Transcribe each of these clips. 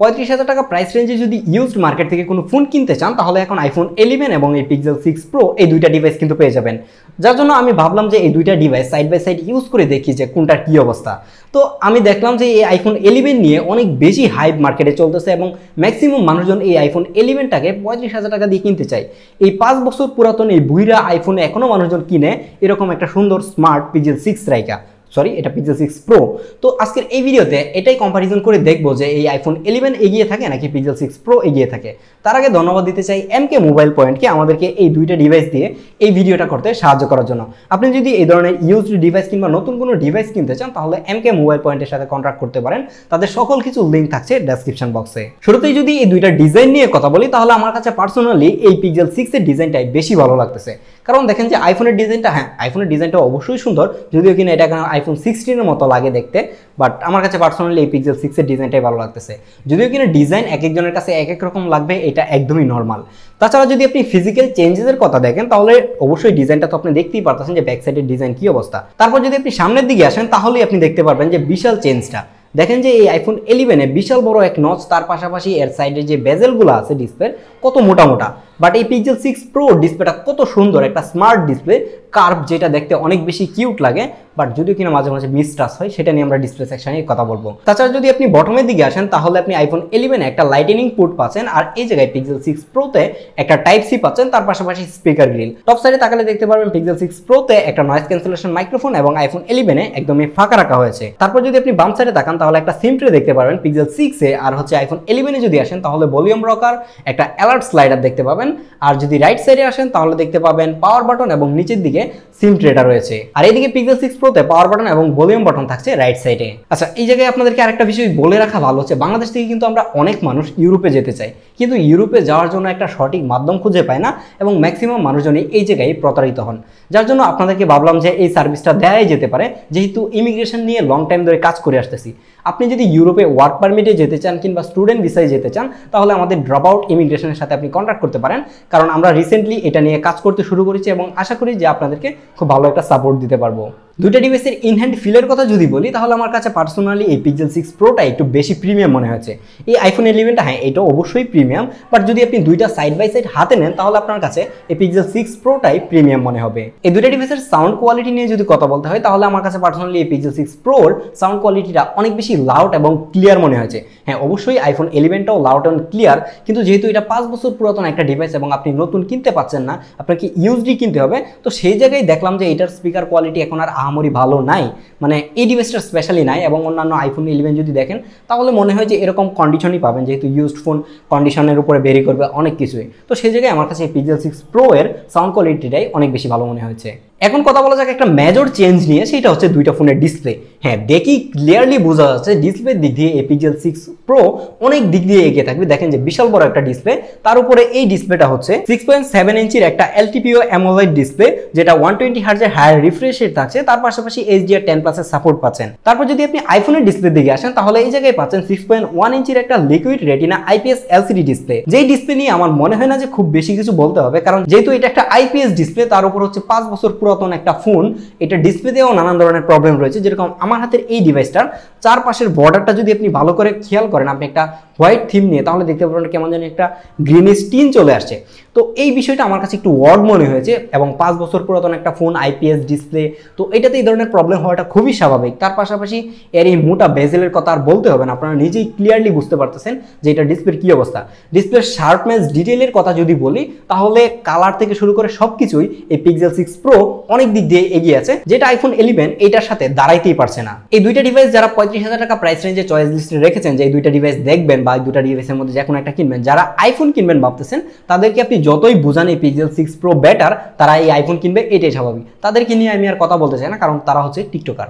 35,000 টাকা প্রাইস রেঞ্জে যদি ইউজড মার্কেট থেকে কোনো ফোন কিনতে চান তাহলে এখন আইফোন 11 এবং এই পিক্সেল 6 প্রো এই দুইটা ডিভাইস কিন্তু পেয়ে যাবেন। যার জন্য আমি ভাবলাম যে এই দুইটা device side by side use করে দেখি যে কোনটার কী অবস্থা। তো আমি দেখলাম যে এই আইফোন 11 নিয়ে অনেক বেশি হাইপ মার্কেটে চলতেছে এবং ম্যাক্সিমাম মানুষজন এই আইফোন 11টাকে 35,000 টাকা দিয়ে কিনতে চায়। এই 5 বছর পুরাতন এই বুইরা আইফোনে এখনও মানুষজন কিনে এরকম একটা সুন্দর স্মার্ট পিক্সেল 6 রাইকা, সরি এটা পিক্সেল 6 প্রো। তো আজকের এই ভিডিওতে এটাই কম্পারিজন করে দেখবো যে এই আইফোন 11 এগিয়ে থাকে নাকি পিক্সেল 6 প্রো এগিয়ে থাকে। তার আগে ধন্যবাদ দিতে চাই এমকে মোবাইল পয়েন্টকে আমাদেরকে এই দুইটা ডিভাইস দিয়ে এই ভিডিওটা করতে সাহায্য করার জন্য। আপনি যদি এই ধরনের ইউজড ডিভাইস কিংবা নতুন কোনো ডিভাইস কিনতে চান তাহলে এমকে মোবাইল পয়েন্টের সাথে কন্ট্যাক্ট করতে পারেন। তাদের সকল কিছু লিঙ্ক থাকছে ডেসক্রিপশন বক্সে। শুরুতেই যদি এই দুইটা ডিজাইন নিয়ে কথা বলি তাহলে আমার কাছে পার্সোনালি এই পিক্সেল 6 এর ডিজাইনটাই বেশি ভালো লাগতেছে। কারণ দেখেন যে আইফোনের ডিজাইনটা, হ্যাঁ আইফোনের ডিজাইনটা অবশ্যই সুন্দর, যদিও কিনা এটা আইফোন 16 এর মতো লাগে দেখতে, বাট আমার কাছে পার্সোনালি এই পিক্সেল 6 এর ডিজাইনটাই ভালো লাগতেছে। যদিও কিনা ডিজাইন এক একজনের কাছে এক এক রকম লাগবে, এটা একদমই নর্মাল। তাছাড়া যদি আপনি ফিজিক্যাল চেঞ্জেসের কথা দেখেন তাহলে অবশ্যই ডিজাইনটা তো আপনি দেখতেই পারতেছেন যে ব্যাক সাইডের ডিজাইন কি অবস্থা। তারপর যদি আপনি সামনের দিকে আসেন তাহলেই আপনি দেখতে পারবেন যে বিশাল চেঞ্জটা। দেখেন যে এই আইফোন 11 বিশাল বড় এক নচ, তার পাশাপাশি এর সাইডে যে বেজেলগুলো আছে ডিসপ্লের কত মোটা মোটা। বাট এই পিক্সেল 6 প্রো ডিসপ্লেটা কত সুন্দর একটা স্মার্ট ডিসপ্লে, কার্ভ যেটা দেখতে অনেক বেশি কিউট লাগে, বাট যদিও কিনা মাঝে মাঝে মিসটাচ হয়, সেটা নিয়ে আমরা ডিসপ্লে সেকশনে কথা বলবো। তাছাড়া যদি আপনি বটমের দিকে আসেন তাহলে আপনি আইফোন 11 একটা লাইটেনিং পোর্ট পাচ্ছেন, আর এই জায়গায় পিক্সেল 6 প্রোতে একটা টাইপ সি পাচ্ছেন, তার পাশাপাশি স্পিকার গ্রিল। টপ সাইডে তাকালে দেখতে পারবেন পিক্সেল 6 প্রোতে একটা নয়েজ ক্যান্সেলেশন মাইক্রোফোন এবং আইফোন 11 একদমই ফাঁকা রাখা হয়েছে। তারপর যদি আপনি বাম সাইডে তাকান তাহলে একটা সিম ট্রে দেখতে পাবেন পিক্সেল 6 আর হচ্ছে আইফোন 11 যদি আসেন তাহলে ভলিউম রকার, একটা অ্যালার্ট স্লাইডার দেখতে পাবেন। আর যদি রাইট সাইডে আসেন তাহলে দেখতে পাবেন পাওয়ার বাটন এবং নিচের দিকে সিম ট্রেটা রয়েছে। আর এইদিকে পিক্সেল 6 প্রোতে পাওয়ার বাটন এবং ভলিউম বাটন থাকছে রাইট সাইডে। আচ্ছা, এই জায়গায় আপনাদেরকে আরেকটা বিষয় বলে রাখা ভালো হচ্ছে, বাংলাদেশ থেকে কিন্তু আমরা অনেক মানুষ ইউরোপে যেতে চাই, কিন্তু ইউরোপে যাওয়ার জন্য একটা সঠিক মাধ্যম খুঁজে পায় না এবং ম্যাক্সিমাম মানুষজনই এই জায়গায় প্রতারিত হন। যার জন্য আপনাদেরকে ভাবলাম যে এই সার্ভিসটা দেওয়াই যেতে পারে, যেহেতু ইমিগ্রেশন নিয়ে লং টাইম ধরে কাজ করে আসতেছি। আপনি যদি ইউরোপে ওয়ার্ক পারমিটে যেতে চান কিংবা স্টুডেন্ট ভিসায় যেতে চান তাহলে আমাদের ড্রপ আউট ইমিগ্রেশনের সাথে আপনি কন্ট্যাক্ট করতে পারেন, কারণ আমরা রিসেন্টলি এটা নিয়ে কাজ করতে শুরু করেছি এবং আশা করি যে আপনাদেরকে খুব ভালো একটা সাপোর্ট দিতে পারবো। দুইটা ডিভাইসের ইনহ্যান্ড ফিলের কথা যদি বলি তাহলে আমার কাছে পার্সোনালি এই পিক্সেল 6 প্রোটা একটু বেশি প্রিমিয়াম মনে হয়েছে। এই আইফোন 11টা হ্যাঁ এটা অবশ্যই প্রিমিয়াম, বাট যদি আপনি দুইটা সাইড বাই সাইড হাতে নেন তাহলে আপনার কাছে এই পিক্সেল 6 প্রোটাই প্রিমিয়াম মনে হবে। এই দুইটা ডিভাইসের সাউন্ড কোয়ালিটি নিয়ে যদি কথা বলতে হয় তাহলে আমার কাছে পার্সোনালি এই পিক্সেল 6 প্রোর সাউন্ড কোয়ালিটিটা অনেক বেশি লাউড এবং ক্লিয়ার মনে হয়েছে। হ্যাঁ অবশ্যই আইফোন 11টাও লাউড অ্যান্ড ক্লিয়ার, কিন্তু যেহেতু এটা 5 বছর পুরাতন একটা ডিভাইস এবং আপনি নতুন কিনতে পাচ্ছেন না, আপনাকে ইউজডি কিনতে হবে, তো সেই জায়গায় দেখলাম যে এটার স্পিকার কোয়ালিটি এখন আর আহামরি ভালো নাই, মানে এই ডিভাইসটা স্পেশালি নাই। এবং অন্যান্য আইফোন 11 যদি দেখেন তাহলে মনে হয় যে এরকম কন্ডিশনই পাবেন, যেহেতু ইউজড ফোন কন্ডিশনের উপরে ভেরি করবে অনেক কিছুই। তো সেই জায়গায় আমার কাছে এই পিক্সেল 6 প্রো এর সাউন্ড কোয়ালিটিটাই অনেক বেশি ভালো মনে হয়েছে। এখন কথা বলা যাক একটা মেজর চেঞ্জ নিয়ে, সেটা হচ্ছে দুইটা ফোনের ডিসপ্লে। হ্যাঁ দেখি ক্লিয়ারলি বোঝা যাচ্ছে ডিসপ্লের দিক দিয়ে এই পিক্সেল 6 প্রো অনেক দিক দিয়ে এগিয়ে থাকবে। দেখেন যে বিশাল বড় একটা ডিসপ্লে, তার উপরে এই ডিসপ্লেটা হচ্ছে 6.7 ইঞ্চির একটা এলটিপিও অ্যামোলেড ডিসপ্লে, যেটা 120 হার্টজের হায়ার রিফ্রেশ রেট থাকছে, তার পাশাপাশি HDR10+ এর সাপোর্ট পাচ্ছেন। তারপর যদি আপনি আইফোনের ডিসপ্লের দিকে আসেন তাহলে এই জায়গায় পাচ্ছেন 6.1 ইঞ্চির একটা liquid retina IPS LCD display. যেই ডিসপ্লে নিয়ে আমার মনে হয় না যে খুব বেশি কিছু বলতে হবে, কারণ যেহেতু এটা একটা IPS ডিসপ্লে, তার উপর হচ্ছে 5 বছর পুরাতন একটা ফোন, এটা ডিসপ্লেতেও নানান ধরনের প্রবলেম রয়েছে। যেরকম আমার হাতের এই ডিভাইসটার চারপাশের বর্ডারটা যদি আপনি ভালো করে খেয়াল করেন, আপনি একটা হোয়াইট থিম নিয়ে, তাহলে দেখতে পাবেন কেমন যেন একটা গ্রিনিশ টিন চলে আসছে। তো এই বিষয়টা আমার কাছে একটু ওয়ার্ড মনে হয়েছে, এবং 5 বছর পুরাতন একটা ফোন, IPS ডিসপ্লে, তো এটাতে এই ধরনের প্রবলেম হওয়াটা খুবই স্বাভাবিক। তার পাশাপাশি এর এই মোটা বেজেলের কথা আর বলতে হবে না, আপনারা নিজেই ক্লিয়ারলি বুঝতে পারতেছেন যে এটা ডিসপ্লের কী অবস্থা। ডিসপ্লের শার্পনেস, ডিটেলের কথা যদি বলি তাহলে কালার থেকে শুরু করে সব কিছুই এই পিক্সেল 6 প্রো অনেক দিক দিয়ে এগিয়ে আছে, যেটা আইফোন 11 এটার সাথে দাঁড়াইতেই পারছে না। এই দুইটা ডিভাইস যারা 35,000 টাকা প্রাইস রেঞ্জে চয়েস লিস্টে রেখেছেন যে এই দুইটা ডিভাইস দেখবেন বা এই দুইটা ডিভাইসের মধ্যে যে কোনো একটা কিনবেন, যারা আইফোন কিনবেন ভাবতেছেন তাদেরকে আপনি যতই বুঝান এই পিক্সেল 6 প্রো বেটার, তারা এই আইফোন কিনবে, এটাই স্বাভাবিক। তাদেরকে নিয়ে আমি আর কথা বলতে চাই না, কারণ তারা হচ্ছে টিকটকার।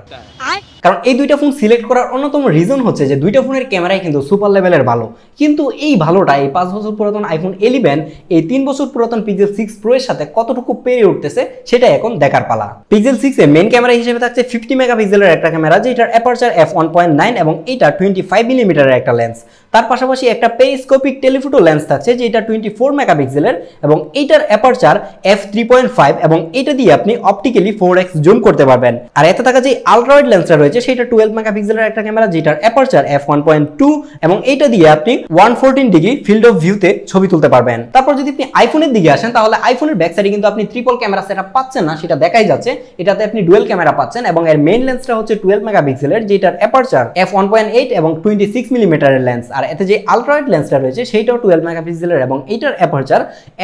কারণ এই দুইটা ফোন সিলেক্ট করার অন্যতম রিজন হচ্ছে যে দুইটা ফোনের ক্যামেরাই কিন্তু সুপার লেভেলের ভালো, কিন্তু এই ভালোটা এই 5 বছর পুরাতন আইফোন 11 এই 3 বছর পুরাতন পিক্সেল 6 প্রো এর সাথে কতটুকু পেরে উঠতেছে সেটা এখন দেখার পালা। পিক্সেল 6 এর মেইন ক্যামেরা হিসেবে থাকছে 50 মেগাপিক্সেলের একটা ক্যামেরা, যেটার অ্যাপারচার f1.9 এবং এটা 25 মিলিমিটারের একটা লেন্স। তার পাশাপাশি একটা পেরিস্কোপিক টেলিফোটো লেন্স থাকছে, যেটা 24 মেগাপিক্সেলের এবং এইটার অ্যাপারচার f3.5 এবং এটা দিয়ে আপনি অপটিক্যালি 4x জুম করতে পারবেন। আর এতে থাকা যে আলট্রা ওয়াইড লেন্সটা রয়েছে রয়েছে সেটা 12 মেগাপিক্সেলের একটা ক্যামেরা, যেটার অ্যাপারচার f1.2 এবং এটা দিয়ে আপনি 114 ডিগ্রি ফিল্ড অফ ভিউতে ছবি তুলতে পারবেন। তারপর যদি আপনি আইফোনের দিকে আসেন তাহলে আইফোনের ব্যাক সাইডে কিন্তু আপনি ট্রিপল ক্যামেরা সেটআপ পাচ্ছেন না, সেটা দেখাই যাচ্ছে। এটাতে আপনি ডুয়াল ক্যামেরা পাচ্ছেন এবং এর মেইন লেন্সটা হচ্ছে 12 মেগাপিক্সেলের, যেটার অ্যাপারচার f1.8 এবং 26 মিলিমিটারের লেন্স। আর এতে যে আলট্রা ওয়াইড লেন্সটা রয়েছে সেইটাও 12 মেগাপিক্সেলের এবং এইটার অ্যাপারচার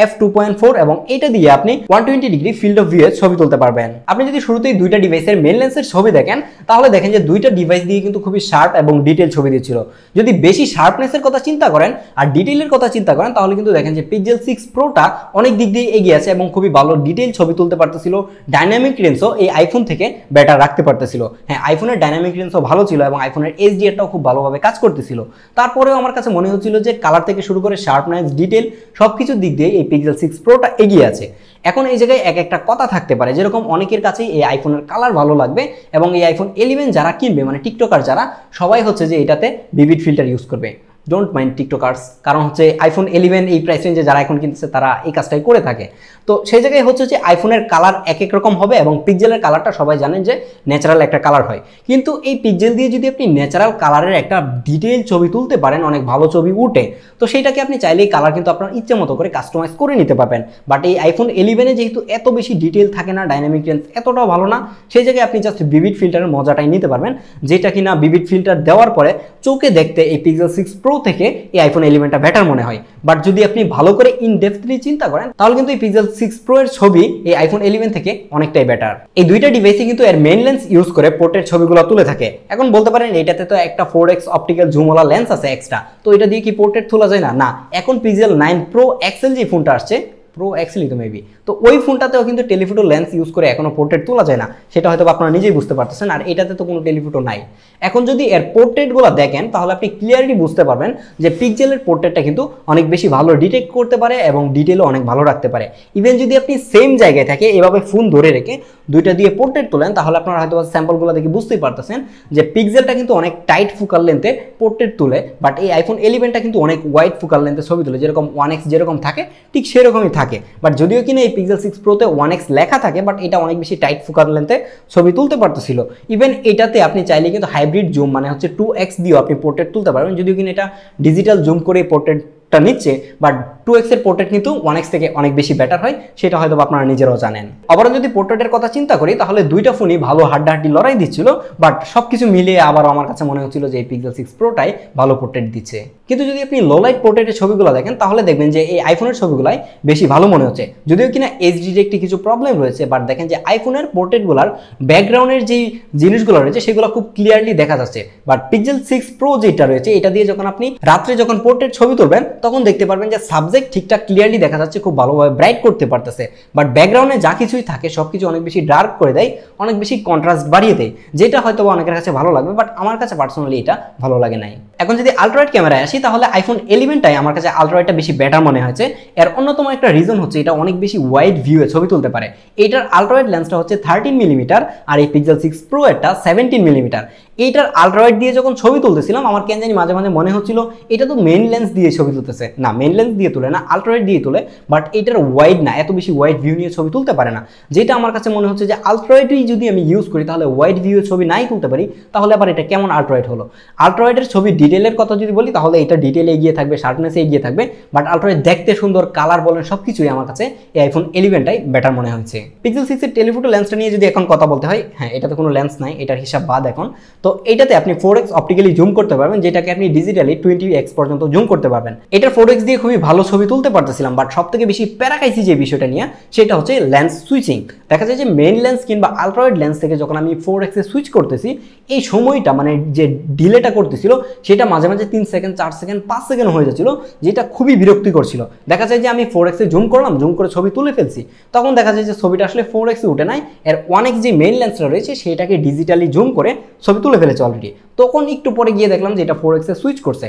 f2.4 এবং এটা দিয়ে আপনি 120 ডিগ্রি ফিল্ড অফ ভিউয়ে ছবি তুলতে পারবেন। আপনি যদি শুরুতেই দুইটা ডিভাইসের মেইন লেন্সের ছবি দেখেন তাহলে দেখেন যে দুইটা ডিভাইস দিয়ে কিন্তু খুবই শার্প এবং ডিটেইল ছবি দিচ্ছিল। যদি বেশি শার্পনেসের কথা চিন্তা করেন আর ডিটেইলের কথা চিন্তা করেন তাহলে কিন্তু দেখেন যে পিক্সেল 6 প্রোটা অনেক দিক দিয়ে এগিয়ে আছে এবং খুবই ভালো ডিটেইল ছবি তুলতে পারতেছিল। ডাইনামিক রেঞ্জও এই আইফোন থেকে বেটার রাখতে পারতেছিল। হ্যাঁ, আইফোনের ডাইনামিক রেঞ্জও ভালো ছিল এবং আইফোনের এইচডিআরটাও খুব ভালোভাবে কাজ করতেছিল। তারপরেও আমার কাছে মনে হচ্ছিল যে কালার থেকে শুরু করে শার্পনেস, ডিটেইল সবকিছুর দিক দিয়ে এই পিক্সেল 6 প্রোটা এগিয়ে আছে। এখন এই জায়গায় এক একটা কথা থাকতে পারে, যেরকম অনেকের কাছেই এই আইফোনের কালার ভালো লাগবে এবং এই আইফোন 11 যারা কিনবে মানে টিকটকার যারা, সবাই হচ্ছে যে এটাতে ভিভিড ফিল্টার ইউজ করবে। ডোন্ট মাইন্ড টিকটকার্স, কারণ হচ্ছে আইফোন 11 এই প্রাইস রেঞ্জে যারা এখন কিনতেছে তারা এই কাজটাই করে থাকে। তো সেই জায়গায় হচ্ছে যে আইফোনের কালার এক এক রকম হবে এবং পিক্সেলের কালারটা সবাই জানেন যে ন্যাচারাল একটা কালার হয়, কিন্তু এই পিক্সেল দিয়ে যদি আপনি ন্যাচারাল কালারের একটা ডিটেইল ছবি তুলতে পারেন, অনেক ভালো ছবি উঠে, তো সেইটাকে আপনি চাইলেই কালার কিন্তু আপনার ইচ্ছে মতো করে কাস্টমাইজ করে নিতে পারবেন। বাট এই আইফোন 11 যেহেতু এত বেশি ডিটেইল থাকে না, ডাইনামিক রেঞ্জ এতটাও ভালো না, সেই জায়গায় আপনি জাস্ট ভিভিড ফিল্টারের মজাটাই নিতে পারবেন, যেটা কিনা ভিভিড ফিল্টার দেওয়ার পরে চোখে দেখতে এই পিক্সেল 6 প্রো থেকে এই আইফোন 11টা বেটার মনে হয়। বাট যদি আপনি ভালো করে ইন ডেপথলি চিন্তা করেন তাহলে কিন্তু এই পিক্সেল 6 প্রো এর ছবি এই আইফোন 11 থেকে অনেকটাই বেটার। এই দুইটা ডিভাইসে কিন্তু এর মেইন লেন্স ইউজ করে পোর্ট্রেট ছবিগুলো তুলে থাকে। এখন বলতে পারেন এটাতে তো একটা 4x অপটিক্যাল জুমওয়ালা লেন্স আছে এক্সট্রা, তো এটা দিয়ে কি পোর্ট্রেট তোলা যায় না? না, এখন পিক্সেল 9 প্রো এক্সেল যে ফোনটা আসছে, প্রো এক্সেলই তো মেবি, তো ওই ফোনটাতেও কিন্তু টেলিফোটো লেন্স ইউজ করে এখনো পোর্ট্রেট তোলা যায় না, সেটা হয়তো আপনারা নিজেই বুঝতে পারতেছেন। আর এটাতে তো কোনো টেলিফোটো নাই। এখন যদি এর পোর্ট্রেটগুলো দেখেন তাহলে আপনি ক্লিয়ারলি বুঝতে পারবেন যে পিক্সেলের পোর্ট্রেটটা কিন্তু অনেক বেশি ভালো ডিটেক্ট করতে পারে এবং ডিটেলও অনেক ভালো রাখতে পারে। ইভেন যদি আপনি সেম জায়গায় থাকে এভাবে ফোন ধরে রেখে দুইটা দিয়ে পোর্ট্রেট তোলেন তাহলে আপনারা হয়তো স্যাম্পলগুলো দেখে বুঝতেই পারতেছেন যে পিক্সেলটা কিন্তু অনেক টাইট ফোকাল লেন্থে পোর্ট্রেট তুলে, বাট এই আইফোন 11টা কিন্তু অনেক ওয়াইড ফোকাল লেন্থে ছবি তুলে, যেরকম 1x যেরকম থাকে ঠিক সেরকমই থাকে। বাট যদিও কিনা এই পিক্সেল 6 প্রোতে 1x লেখা থাকে, বাট এটা অনেক বেশি টাইট ফোকাল লেন্থে ছবি তুলতে পারতেছিল। ইভেন এটাতে আপনি চাইলে কিন্তু হাইব্রিড জুম মানে হচ্ছে 2x দিয়েও আপনি পোর্ট্রেট তুলতে পারবেন, যদিও কিনা এটা ডিজিটাল জুম করে পোর্ট্রেটটা নিচ্ছে, বাট 2x এর পোর্ট্রেট কিন্তু 1x থেকে অনেক বেশি বেটার হয়, সেটা হয়তো আপনারা নিজেরাও জানেন। আবার যদি পোর্ট্রেটের কথা চিন্তা করি তাহলে দুইটা ফোনই ভালো হাড্ডাহাড্ডি লড়াই দিচ্ছিল, বাট সবকিছু মিলিয়ে আবার আমার কাছে মনে হচ্ছিল যে এই পিক্সেল 6 প্রোটাই ভালো পোর্ট্রেট দিচ্ছে। কিন্তু যদি আপনি লো লাইট পোর্ট্রেটের ছবিগুলো দেখেন তাহলে দেখবেন যে এই আইফোনের ছবিগুলাই বেশি ভালো মনে হচ্ছে, যদিও কিনা এইচডির একটি কিছু প্রবলেম রয়েছে, বাট দেখেন যে আইফোনের পোর্ট্রেটগুলোর ব্যাকগ্রাউন্ডের যেই জিনিসগুলো রয়েছে সেগুলো খুব ক্লিয়ারলি দেখা যাচ্ছে। বাট পিক্সেল 6 প্রো যেটা রয়েছে এটা দিয়ে যখন আপনি রাত্রে যখন পোর্ট্রেট ছবি তুলবেন তখন দেখতে পারবেন যে সাবজেক্ট ঠিকঠাক ক্লিয়ারলি দেখা যাচ্ছে, খুব ভালোভাবে ব্রাইট করতে পারতেছে, বাট ব্যাকগ্রাউন্ডে যা কিছুই থাকে সবকিছু অনেক বেশি ডার্ক করে দেয়, অনেক বেশি কন্ট্রাস্ট বাড়িয়ে দেয়, যেটা হয়তো অনেকের কাছে ভালো লাগবে, বাট আমার কাছে পার্সোনালি এটা ভালো লাগে নাই। এখন যদি আলট্রাওয়াইড ক্যামেরায় আসি তাহলে আইফোন 11টাই আমার কাছে আলট্রাওয়াইডটা বেশি বেটার মনে হয়েছে। এর অন্যতম একটা রিজন হচ্ছে এটা অনেক বেশি ওয়াইড ভিউয়ে ছবি তুলতে পারে। এইটার আলট্রাওয়াইড লেন্সটা হচ্ছে 13 মিলিমিটার আর এই পিক্সেল 6 প্রো এরটা 17 মিলিমিটার। এইটার আলট্রাওয়াইড দিয়ে যখন ছবি তুলতেছিলাম আমার কেন জানি মাঝে মাঝে মনে হচ্ছিল এটা তো মেইন লেন্স দিয়ে ছবি তুলতেছে, না মেইন লেন্স দিয়ে তুলে না, আলট্রাওয়াইড দিয়ে তুলে, বাট এটার ওয়াইড না, এত বেশি ওয়াইড ভিউ নিয়ে ছবি তুলতে পারে না, যেটা আমার কাছে মনে হচ্ছে যে আলট্রাওয়াইডই যদি আমি ইউজ করি তাহলে ওয়াইড ভিউয়ে ছবি নাই তুলতে পারি, তাহলে আবার এটা কেমন আলট্রাওয়াইড হলো। আলট্রাওয়াইডের ছবি ডিটেলের কথা যদি বলি তাহলে এটা ডিটেলে এগিয়ে থাকবে, শার্পনেসে এগিয়ে থাকবে, বাট আলট্রাওয়াইড দেখতে সুন্দর, কালার বলেন সবকিছুই আমার কাছে এই আইফোন 11টাই বেটার মনে হয়েছে। পিক্সেল 6 এর টেলিফোটো লেন্সটা নিয়ে যদি এখন কথা বলতে হয়, হ্যাঁ এটাতে কোনো লেন্স নাই, এটার হিসাব বাদ এখন। তো এইটাতে আপনি 4x অপটিক্যালি জুম করতে পারবেন, যেটাকে আপনি ডিজিটালি 20x পর্যন্ত জুম করতে পারবেন। এটার 4x দিয়ে খুবই ভালো ছবি তুলতে পারতেছিলাম, বাট সবথেকে বেশি প্যারাকাইছি যে বিষয়টা নিয়ে সেটা হচ্ছে লেন্স সুইচিং। দেখা যায় যে মেইন লেন্স কিংবা আলট্রাওয়াইড লেন্স থেকে যখন আমি 4x এ সুইচ করতেছি এই সময়টা মানে যে ডিলেটা করতেছিল সেটা মাঝে মাঝে 3 সেকেন্ড 4 সেকেন্ড 5 সেকেন্ড হয়ে যাচ্ছিল, যেটা খুবই বিরক্তিকর ছিল। দেখা যায় যে আমি 4x এ জুম করলাম, জুম করে ছবি তুলে ফেলছি, তখন দেখা যায় যে ছবিটা আসলে 4x এ উঠে নাই, এর 1x যে মেইন লেন্সটা রয়েছে সেটাকে ডিজিটালি জুম করে ছবি তুলে ফেলেছে অলরেডি। তখন একটু পরে গিয়ে দেখলাম যে এটা 4x এ সুইচ করছে।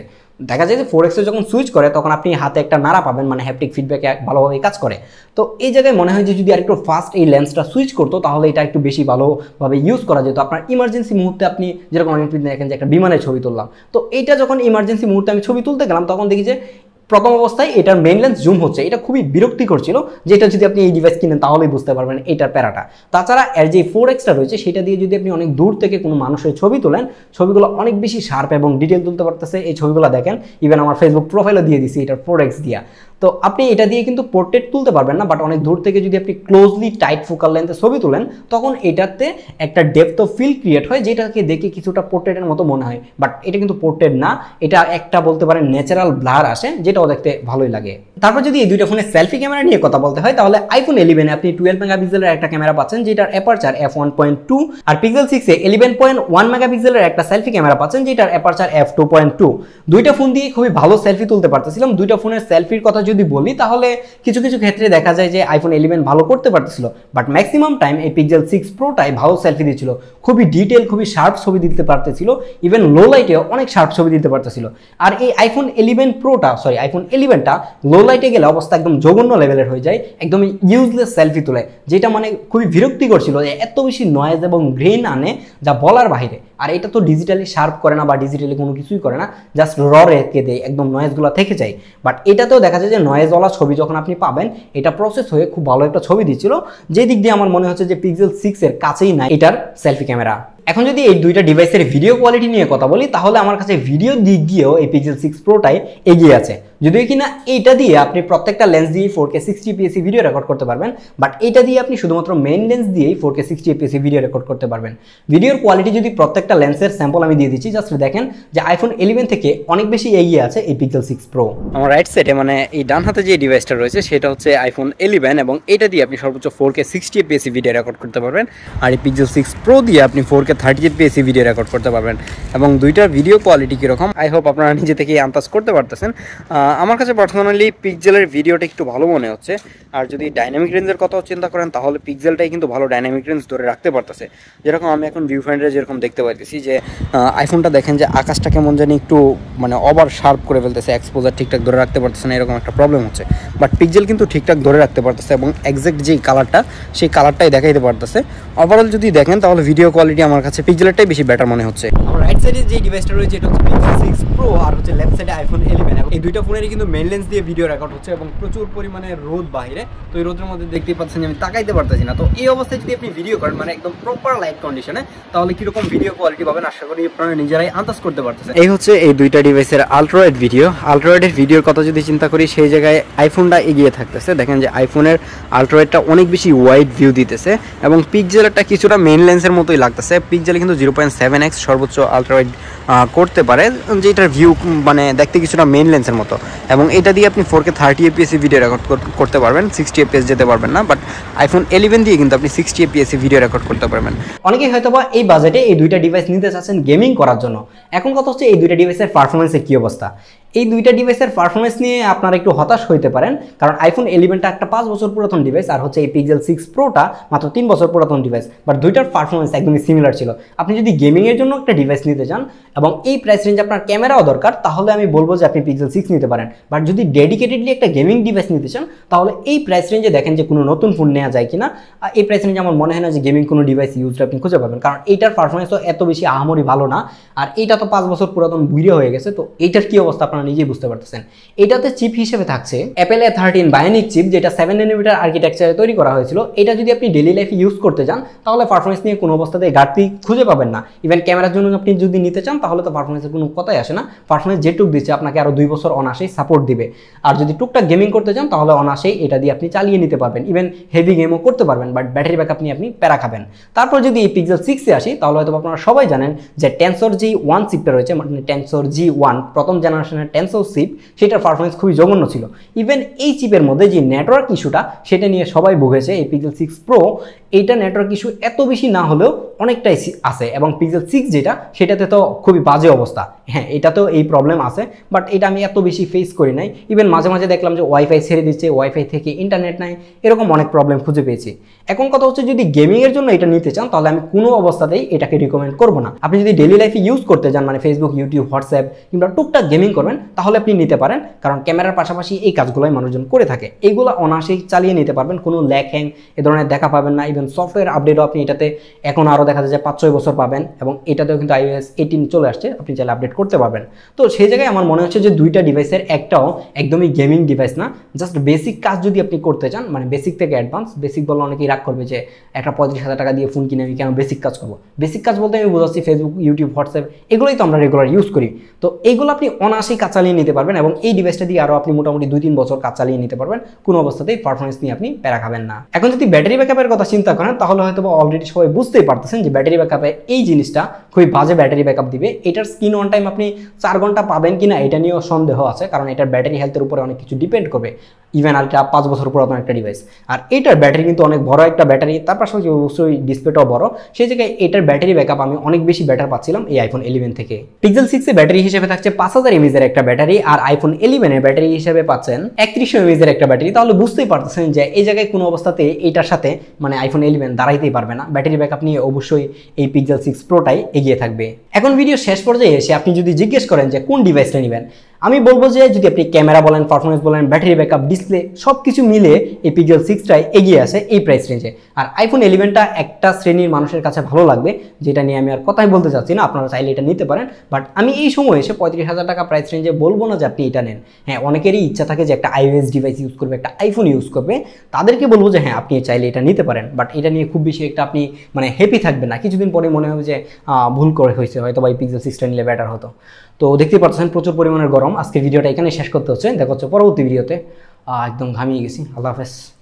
দেখা যায় যে 4x এ যখন সুইচ করে তখন আপনি হাতে একটা নাড়া পাবেন, মানে হ্যাপটিক ফিডব্যাকে ভালোভাবে কাজ করে। তো এই জায়গায় মনে হয় যে যদি আর একটু ফাস্ট এই লেন্সটা সুইচ করতো তাহলে এটা একটু বেশি ভালোভাবে ইউজ করা যেত। আপনার ইমার্জেন্সি মুহূর্তে আপনি যেরকম অনেক দেখেন যে একটা বিমানের ছবি তুললাম, তো এইটা যখন ইমার্জেন্সি মুহূর্তে আমি ছবি তুলতে গেলাম তখন দেখি যে প্রথম অবস্থায় এটার মেইন লেন্স জুম হচ্ছে, এটা খুবই বিরক্তিকর ছিল, যেটা যদি আপনি এই ডিভাইস কিনেন তাহলেই বুঝতে পারবেন এটার প্যারাটা। তাছাড়া এর যে 4Xটা রয়েছে সেটা দিয়ে যদি আপনি অনেক দূর থেকে কোনো মানুষের ছবি তোলেন, ছবিগুলো অনেক বেশি শার্প এবং ডিটেল তুলতে পারতেছে। এই ছবিগুলো দেখেন, ইভেন আমার ফেসবুক প্রোফাইলও দিয়ে দিছি এটার 4X দিয়া। তো আপনি এটা দিয়ে কিন্তু পোর্ট্রেট তুলতে পারবেন না, বাট অনেক দূর থেকে যদি আপনি ক্লোজলি টাইট ফোকাল লেন্থে ছবি তোলেন তখন এটাতে একটা ডেপথ অফ ফিল ক্রিয়েট হয়, যেটাকে দেখে কিছুটা পোর্ট্রেটের মতো মনে হয়, বাট এটা কিন্তু পোর্ট্রেট না, এটা একটা বলতে পারেন ন্যাচারাল ব্লার আসে, যেটাও দেখতে ভালোই লাগে। তারপর যদি এই দুইটা ফোনের সেলফি ক্যামেরা নিয়ে কথা বলতে হয় তাহলে আইফোন 11 আপনি 12 মেগাপিক্সেলের একটা ক্যামেরা পাচ্ছেন যেটার অ্যাপারচার f1.2, আর পিক্সেল 6 এ 11.1 মেগাপিক্সেলের একটা সেলফি ক্যামেরা পাচ্ছেন যেটার অ্যাপারচার f2.2। দুইটা ফোন দিয়ে খুবই ভালো সেলফি তুলতে পারতেছিলাম। দুইটা ফোনের সেলফির কথা যদি বলি তাহলে কিছু কিছু ক্ষেত্রে দেখা যায় যে আইফোন 11 ভালো করতে পারতেছিল, বাট ম্যাক্সিমাম টাইম এই পিক্সেল 6 প্রোটাই ভালো সেলফি দিচ্ছিল, খুবই ডিটেল খুবই শার্প ছবি দিতে পারতেছিল, ইভেন লো লাইটেও অনেক শার্প ছবি দিতে পারতেছিল। আর এই আইফোন 11টা লো লাইটে গেলে অবস্থা একদম জঘন্য লেভেলের হয়ে যায়, একদম ইউজলেস সেলফি তোলে, যেটা মানে খুবই বিরক্তিকর ছিল, যে এত বেশি নয়েজ এবং গ্রেইন আনে যা বলার বাইরে। আর এটা তো ডিজিটালি শার্প করে না বা ডিজিটালি কোনো কিছুই করে না, জাস্ট র রেখে দেয়, একদম নয়েজগুলো থেকে যায়। বাট এটাতেও দেখা যায় যে নয়েজওয়ালা ছবি যখন আপনি পাবেন এটা প্রসেস হয়ে খুব ভালো একটা ছবি দিচ্ছিল, যে দিক দিয়ে আমার মনে হচ্ছে যে পিক্সেল 6 এর কাছেই নাই এটার সেলফি ক্যামেরা। এখন যদি এই দুইটা ডিভাইসের ভিডিও কোয়ালিটি নিয়ে কথা বলি তাহলে আমার কাছে ভিডিও দিক দিয়েও এই পিক্সেল 6 প্রোটাই এগিয়ে আছে, যদিও কিনা এইটা দিয়ে আপনি প্রত্যেকটা লেন্স দিয়ে 4K 60fps ভিডিও রেকর্ড করতে পারবেন, বাট এটা দিয়ে আপনি শুধুমাত্র মেইন লেন্স দিয়েই 4K 60fps ভিডিও রেকর্ড করতে পারবেন। ভিডিওর কোয়ালিটি যদি প্রত্যেকটা লেন্সের স্যাম্পল আমি দিয়ে দিচ্ছি, জাস্ট দেখেন যে আইফোন 11 থেকে অনেক বেশি এগিয়ে আছে এই পিক্সেল 6 প্রো। আমার রাইট সাইডে মানে এই ডান হাতে যে ডিভাইসটা রয়েছে সেটা হচ্ছে আইফোন 11 এবং এটা দিয়ে আপনি সর্বোচ্চ 4K 60fps ভিডিও রেকর্ড করতে পারবেন, আর এই পিক্সেল 6 প্রো দিয়ে আপনি 4K 30fps ভিডিও রেকর্ড করতে পারবেন। এবং দুইটার ভিডিও কোয়ালিটি কীরকম আই হোপ আপনারা নিজে থেকেই আন্দাজ করতে পারতেছেন। আমার কাছে পার্সোনালি পিক্সেলের ভিডিওটা একটু ভালো মনে হচ্ছে, আর যদি ডাইনামিক রেঞ্জের কথাও চিন্তা করেন তাহলে পিক্সেলটাই কিন্তু ভালো ডাইনামিক রেঞ্জ ধরে রাখতে পারতেছে। যেরকম আমি এখন ভিউ ফাইন্ডারে যেরকম দেখতে পাইতেছি যে আইফোনটা দেখেন যে আকাশটা কেমন জানি একটু মানে ওভার শার্প করে ফেলতেছে, এক্সপোজার ঠিকঠাক ধরে রাখতে পারতেছে না, এরকম একটা প্রবলেম হচ্ছে। বাট পিক্সেল কিন্তু ঠিকঠাক ধরে রাখতে পারতেছে এবং এক্সাক্ট যেই কালারটা সেই কালারটাই দেখাইতে পারতেছে। ওভারঅল যদি দেখেন তাহলে ভিডিও কোয়ালিটি আমার কাছে পিক্সেলেরটাই বেশি বেটার মনে হচ্ছে। আমার রাইট সাইডে যে ডিভাইসটা রয়েছে এটা হচ্ছে পিক্সেল 6 প্রো, আর হচ্ছে লেফট সাইডে আইফোন 11। এই দুইটা ফোনেরই কিন্তু মেইন লেন্স দিয়ে ভিডিও রেকর্ড হচ্ছে এবং প্রচুর পরিমাণে রোদ বাইরে, তো এই রোদের মধ্যে দেখতেই পাচ্ছেন যে আমি তাকাইতে পারতেছি না। তো এই অবস্থায় যদি আপনি ভিডিও করেন মানে একদম প্রপার লাইট কন্ডিশনে তাহলে কিরকম ভিডিও কোয়ালিটি পাবেন আশা করি আপনারা নিজেরাই আন্দাজ করতে পারতেছেন। এই হচ্ছে এই দুইটা ডিভাইসের আলট্রাওয়াইড ভিডিও। আলট্রাওয়াইডের ভিডিওর কথা যদি চিন্তা করি সেই জায়গায় আইফোনটা এগিয়ে থাকতেছে। দেখেন যে আইফোনের আলট্রাওয়াইডটা অনেক বেশি ওয়াইড ভিউ দিতেছে এবং পিক্সেলেরটা কিছুটা মেইন লেন্সের মতোই লাগতেছে। পিক্সেলে কিন্তু 0.7x সর্বোচ্চ আলট্রাওয়াইড করতে পারে, যেটার ভিউ মানে দেখতে কিছুটা মেইন লেন্সের মতো, এবং এটা দিয়ে আপনি 4K 30fps ভিডিও রেকর্ড করতে পারবেন, 60fps যেতে পারবেন না, বাট আইফোন 11 দিয়ে কিন্তু আপনি 60fps ভিডিও রেকর্ড করতে পারবেন। অনেকেই হয়তোবা এই বাজেটে এই দুইটা ডিভাইস নিতে চাচ্ছেন গেমিং করার জন্য। এখন কথা হচ্ছে এই দুইটা ডিভাইসের পারফরমেন্সের কী অবস্থা। এই দুইটা ডিভাইসের পারফরমেন্স নিয়ে আপনারা একটু হতাশ হইতে পারেন, কারণ আইফোন 11টা একটা 5 বছর পুরাতন ডিভাইস, আর হচ্ছে এই পিক্সেল 6 প্রোটা মাত্র 3 বছর পুরাতন ডিভাইস, বাট দুইটার পারফরমেন্স একদমই সিমিলার ছিল। আপনি যদি গেমিংয়ের জন্য একটা ডিভাইস নিতে চান এবং এই প্রাইস রেঞ্জে আপনার ক্যামেরাও দরকার তাহলে আমি বলবো যে আপনি পিক্সেল 6 নিতে পারেন, বাট যদি ডেডিকেটেডলি একটা গেমিং ডিভাইস নিতে চান তাহলে এই প্রাইস রেঞ্জে দেখেন যে কোনো নতুন ফোন নেওয়া যায় কিনা। এই প্রাইস রেঞ্জে আমার মনে হয় না যে গেমিং কোনো ডিভাইস ইউজড আপনি খুঁজে পাবেন, কারণ এইটার পারফরমেন্সও এত বেশি আহামরি ভালো না, আর এইটা তো 5 বছর পুরাতন বুড়িয়ে হয়ে গেছে। তো এইটার কি অবস্থা আপনারা নিজেই বুঝতে পারতেছেন। এটাতে চিপ হিসেবে থাকছে অ্যাপেল A13 বায়োনিক চিপ, যেটা 7 nm আর্কিটেকচারে তৈরি করা হয়েছিল। এটা যদি আপনি ডেইলি লাইফে ইউজ করতে চান তাহলে পারফরমেন্স নিয়ে কোনো অবস্থাতে ঘাটতি খুঁজে পাবেন না। ইভেন ক্যামেরার জন্য আপনি যদি নিতে চান তাহলে তো পারফরমেন্সের কোনো কথাই আসে না। পারফরমেন্স যেটুক দিচ্ছে আপনাকে আরও 2 বছর অনাসেই সাপোর্ট দিবে। আর যদি টুকটাক গেমিং করতে চান তাহলে অনাসেই এটা দিয়ে আপনি চালিয়ে নিতে পারবেন, ইভেন হেভি গেমও করতে পারবেন, বাট ব্যাটারি ব্যাকআপ নিয়ে আপনি প্যারা খাবেন। তারপর যদি এই পিক্সেল 6 এ আসি তাহলে হয়তো আপনারা সবাই জানেন যে টেনসর G1 চিপটা রয়েছে, মানে টেনসর G1 প্রথম জেনারেশনের টেনসর চিপ, সেটার পারফরমেন্স খুবই জঘন্য ছিল। ইভেন এই চিপের মধ্যে যে নেটওয়ার্ক ইস্যুটা সেটা নিয়ে সবাই ভুগেছে। এই পিক্সেল 6 প্রো এইটা নেটওয়ার্ক ইস্যু এত বেশি না হলেও অনেকটাই আছে, এবং পিক্সেল 6 যেটা সেটাতে তো খুবই বাজে অবস্থা। হ্যাঁ, এটাতেও এই প্রবলেম আছে, বাট এটা আমি এত বেশি ফেস করি নাই। ইভেন মাঝে মাঝে দেখলাম যে ওয়াইফাই ছেড়ে দিচ্ছে, ওয়াইফাই থেকে ইন্টারনেট নাই, এরকম অনেক প্রবলেম খুঁজে পেয়েছি। এখন কথা হচ্ছে যদি গেমিংয়ের জন্য এটা নিতে চান তাহলে আমি কোনো অবস্থাতেই এটাকে রিকমেন্ড করবো না। আপনি যদি ডেইলি লাইফে ইউজ করতে চান, মানে ফেসবুক, ইউটিউব, হোয়াটসঅ্যাপ কিংবা টুকটাক গেমিং করবেন, তাহলে আপনি নিতে পারেন, কারণ ক্যামেরার পাশাপাশি এই কাজগুলোই মানুষজন করে থাকে। এইগুলো অনায়াসেই চালিয়ে নিতে পারবেন, কোনো ল্যাগ হ্যাং এ ধরনের দেখা পাবেন না। ইভেন সফটওয়্যার আপডেটও আপনি এটাতে এখন আরও দেখা যায় যে 5-6 বছর পাবেন, এবং এটাতেও কিন্তু iOS 18 চলে আসছে, আপনি চাইলে আপডেট করতে পারবেন। তো সেই জায়গায় আমার মনে হচ্ছে যে দুইটা ডিভাইসের একটাও একদমই গেমিং ডিভাইস না, জাস্ট বেসিক কাজ যদি আপনি করতে চান, মানে বেসিক থেকে অ্যাডভান্স। বেসিক বললে অনেকেই রাগ করবে যে একটা 35,000 টাকা দিয়ে ফোন কিনে আমি কেন বেসিক কাজ করবো। বেসিক কাজ বলতে আমি বোঝাচ্ছি ফেসবুক, ইউটিউব, হোয়াটসঅ্যাপ, এগুলোই তো আমরা রেগুলার ইউজ করি। তো এইগুলো আপনি অনায়াসেই কাজ চালিয়ে নিতে পারবেন, এবং এই ডিভাইসটা দিয়ে আরও আপনি মোটামুটি 2-3 বছর কাজ চালিয়ে নিতে পারবেন, কোনো অবস্থাতেই পারফরমেন্স নিয়ে আপনি প্যারা খাবেন না। এখন যদি ব্যাটারি ব্যাকআপের কথা চিন্তা করেন, তাহলে হয়তো অলরেডি সবাই বুঝতেই পারতেছেন যে ব্যাটারি ব্যাকআপে এই জিনিসটা খুবই বাজে ব্যাটারি ব্যাকআপ দিবে। এটার স্ক্রিন অন টাইম আপনি 4 ঘন্টা পাবেন কিনা এটা নিয়েও সন্দেহ আছে, কারণ এটার ব্যাটারি হেলথের উপরে অনেক কিছু ডিপেন্ড করবে। ইভেন আর এটা 5 বছর পুরাতন একটা ডিভাইস, আর এটার ব্যাটারি কিন্তু অনেক বড় একটা ব্যাটারি, তার পাশাপাশি অবশ্যই ডিসপ্লেটাও বড়। সেই জায়গায় এটার ব্যাটারি ব্যাকআপ আমি অনেক বেশি বেটার পাচ্ছিলাম এই আইফোন 11 থেকে। পিক্সেল 6 এর ব্যাটারি হিসেবে থাকছে 5000 mAh এর একটা ব্যাটারি, আর আইফোন 11 এর ব্যাটারি হিসেবে পাচ্ছেন 3100 mAh এর একটা ব্যাটারি। তাহলে বুঝতেই পারতেছেন যে এই জায়গায় কোনো অবস্থাতে এটার সাথে মানে আইফোন 11 দাঁড়াইতেই পারবে না। ব্যাটারি ব্যাকআপ নিয়ে অবশ্যই এই পিক্সেল 6 প্রোটাই এগিয়ে থাকবে। এখন ভিডিও শেষ পর্যায়ে এসে আপনি যদি জিজ্ঞেস করেন যে কোন ডিভাইসটা নেবেন, আমি বলবো যে যদি আপনি ক্যামেরা বলেন, পারফরমেন্স বলেন, ব্যাটারি ব্যাকআপ, ডিসপ্লে সব কিছু মিলে এই পিক্সেল 6টাই এগিয়ে আছে এই প্রাইস রেঞ্জে। আর আইফোন 11টা একটা শ্রেণীর মানুষের কাছে ভালো লাগবে, যেটা নিয়ে আমি আর কথাই বলতে চাচ্ছি না, আপনারা চাইলে এটা নিতে পারেন। বাট আমি এই সময় এসে 35,000 টাকা প্রাইস রেঞ্জে বলবো না যে আপনি এটা নেন। হ্যাঁ, অনেকেরই ইচ্ছা থাকে যে একটা iOS ডিভাইস ইউজ করবে, একটা আইফোন ইউজ করবে, তাদেরকে বলবো যে হ্যাঁ আপনি চাইলে এটা নিতে পারেন। বাট এটা নিয়ে খুব বেশি একটা আপনি মানে হ্যাপি থাকবেন না, কিছুদিন পরে মনে হবে যে ভুল করে হয়েছে, হয়তো বা এই পিক্সেল 6টা নিলে বেটার হতো। তো দেখতে পাচ্ছেন প্রচুর পরিমাণের গরম। আজকের ভিডিওটা এখানে শেষ করতে হচ্ছে, দেখা হচ্ছে পরবর্তী ভিডিওতে। একদম ঘামিয়ে গেছি। আল্লাহ হাফেজ।